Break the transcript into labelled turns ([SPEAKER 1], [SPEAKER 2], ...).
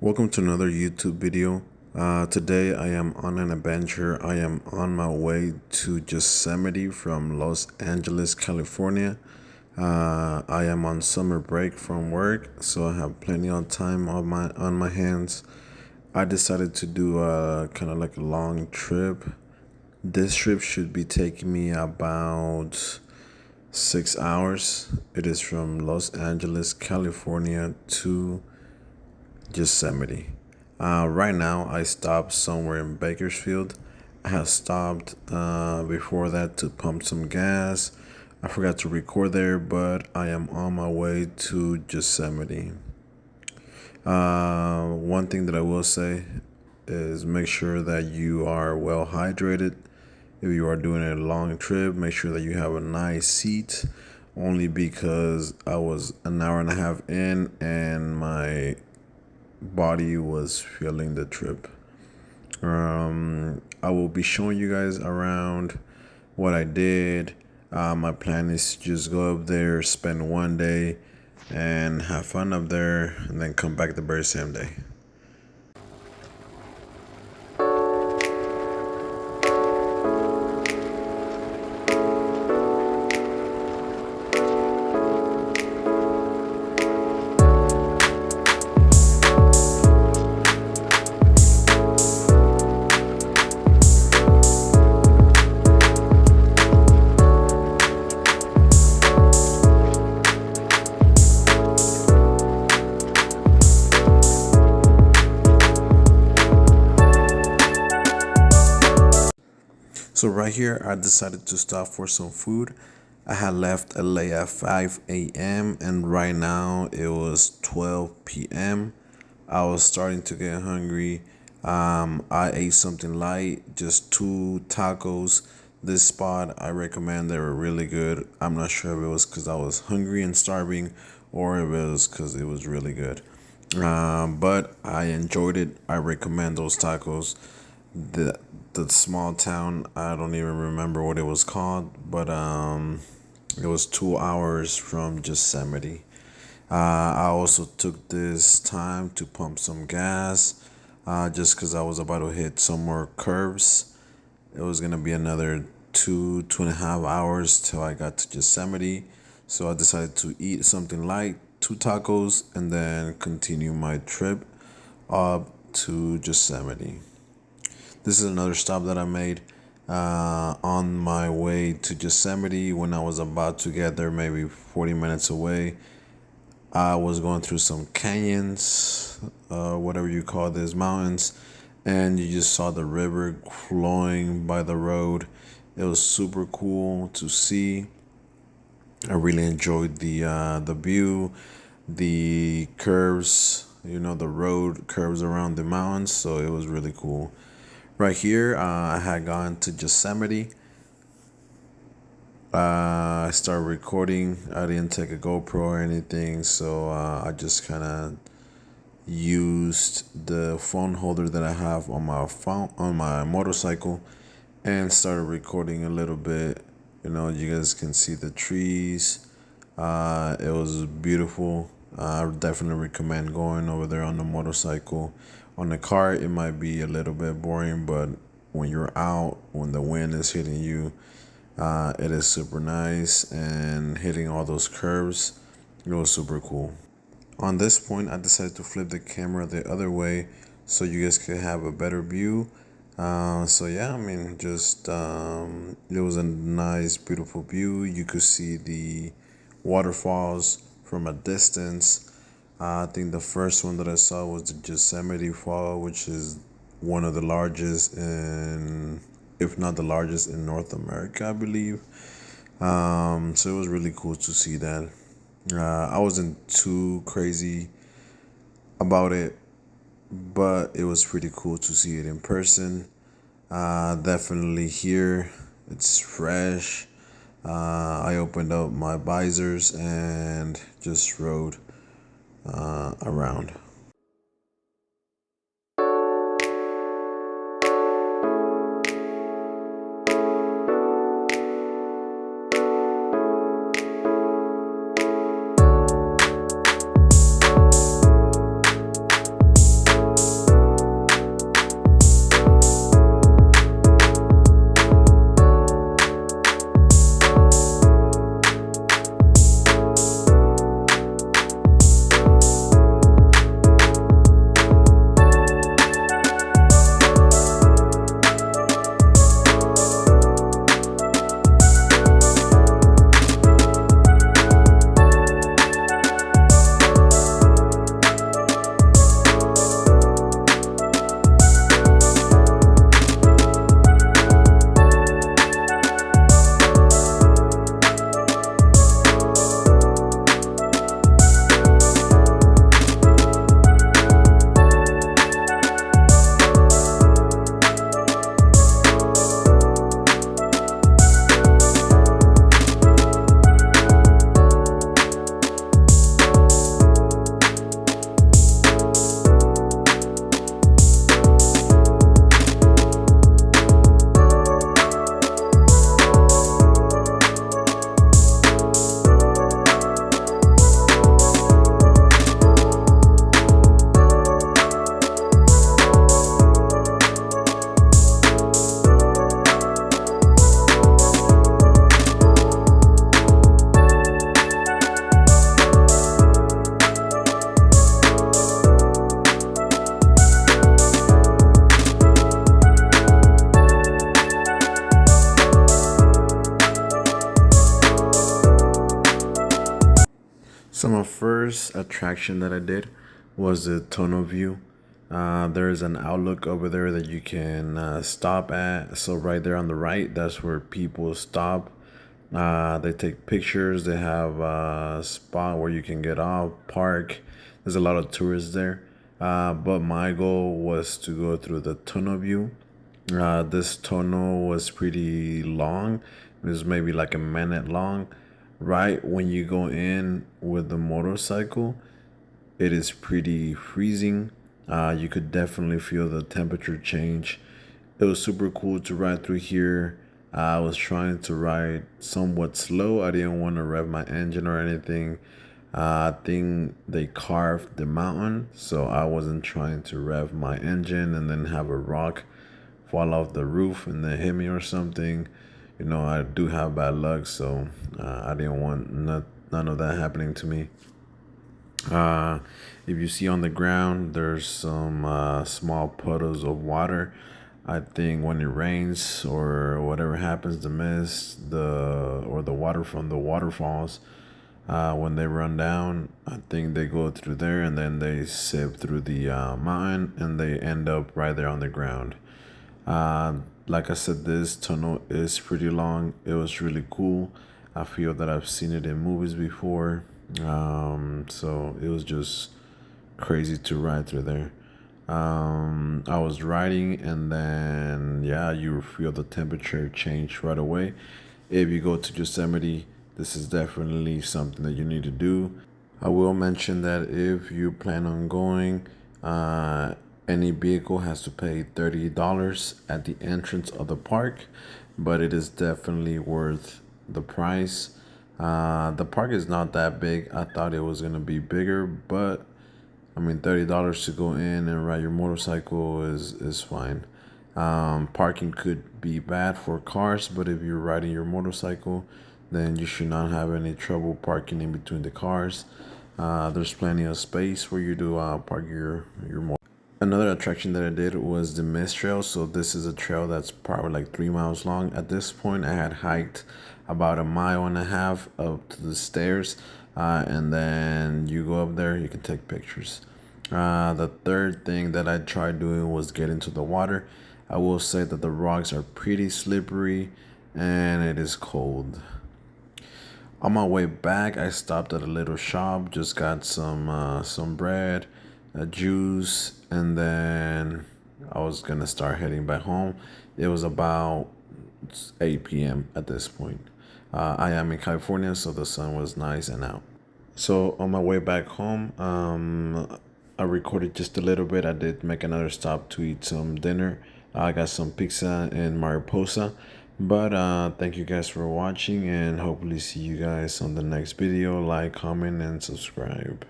[SPEAKER 1] Welcome to another YouTube video. Today I am on an adventure. I am on my way to Yosemite from Los Angeles, California. I am on summer break from work, so I have plenty of time on my hands. I decided to do a kind of like a long trip. This trip should be taking me about 6 hours. It is from Los Angeles, California to Yosemite. Right now, I stopped somewhere in Bakersfield. I have stopped before that to pump some gas. I forgot to record there, but I am on my way to Yosemite. One thing that I will say is make sure that you are well hydrated. If you are doing a long trip, make sure that you have a nice seat. Only because I was an hour and a half in and my body was feeling the trip. I will be showing you guys around what I did. My plan is to just go up there, spend one day, and have fun up there, and then come back the very same day. So right here, I decided to stop for some food. I had left LA at 5 a.m. and right now it was 12 p.m. I was starting to get hungry. I ate something light, just 2 tacos. This spot, I recommend. They were really good. I'm not sure if it was because I was hungry and starving or if it was because it was really good. But I enjoyed it. I recommend those tacos. The the small town, I don't even remember what it was called, but it was 2 hours from Yosemite. I also took this time to pump some gas, just because I was about to hit some more curves. It was gonna be another 2.5 hours till I got to Yosemite, so I decided to eat something light, 2 tacos, and then continue my trip up to Yosemite. This is another stop that I made on my way to Yosemite when I was about to get there, maybe 40 minutes away. I was going through some canyons, whatever you call these mountains, and you just saw the river flowing by the road. It was super cool to see. I really enjoyed the view, the curves. The road curves around the mountains, so it was really cool. Right here, I had gone to Yosemite. I started recording. I didn't take a GoPro or anything, so I just kind of used the phone holder that I have on my phone on my motorcycle and started recording a little bit. You guys can see the trees. It was beautiful. I would definitely recommend going over there on the motorcycle. On the car, it might be a little bit boring, but when you're out, when the wind is hitting you, it is super nice. And hitting all those curves, it was super cool. On this point, I decided to flip the camera the other way so you guys could have a better view. So yeah, I mean, just it was a nice, beautiful view. You could see the waterfalls from a distance. I think the first one that I saw was the Yosemite Fall, which is one of the largest if not the largest in North America, I believe. So it was really cool to see that. I wasn't too crazy about it, but it was pretty cool to see it in person. Definitely here, it's fresh. I opened up my visors and just rode around. first attraction that I did was the tunnel view. There's an outlook over there that you can stop at. So right there on the right, that's where people stop. They take pictures. They have a spot where you can get off, park. There's a lot of tourists there. But my goal was to go through the tunnel view. This tunnel was pretty long. It was maybe like a minute long. Right when you go in with the motorcycle, it is pretty freezing. You could definitely feel the temperature change. It was super cool to ride through here. I was trying to ride somewhat slow. I didn't want to rev my engine or anything. I think they carved the mountain, so I wasn't trying to rev my engine and then have a rock fall off the roof and then hit me or something. You know, I do have bad luck, so I didn't want none of that happening to me. Uh, if you see on the ground, there's some small puddles of water. I think when it rains or whatever happens, the mist, the water from the waterfalls, when they run down, I think they go through there and then they sip through the mountain and they end up right there on the ground. Uh, like I said, this tunnel is pretty long. It was really cool. I feel that I've seen it in movies before. So it was just crazy to ride through there. I was riding, and then, yeah, you feel the temperature change right away. If you go to Yosemite, this is definitely something that you need to do. I will mention that if you plan on going, any vehicle has to pay $30 at the entrance of the park, but it is definitely worth the price. The park is not that big. I thought it was gonna be bigger, but I mean, $30 to go in and ride your motorcycle is fine. Parking could be bad for cars, but if you're riding your motorcycle, then you should not have any trouble parking in between the cars. There's plenty of space where you do park your motor. Another attraction that I did was the mist trail. So this is a trail that's probably like 3 miles long. At this point, I had hiked about a mile and a half up to the stairs, and then you go up there. You can take pictures. The third thing that I tried doing was get into the water. I will say that the rocks are pretty slippery, and it is cold. On my way back, I stopped at a little shop, just got some bread, a juice, and then I was gonna start heading back home. It was about 8 p.m. at this point. I am in California, so the sun was nice and out. So on my way back home, I recorded just a little bit. I did make another stop to eat some dinner. I got some pizza in Mariposa. But thank you guys for watching, and hopefully see you guys on the next video. Like, comment, and subscribe.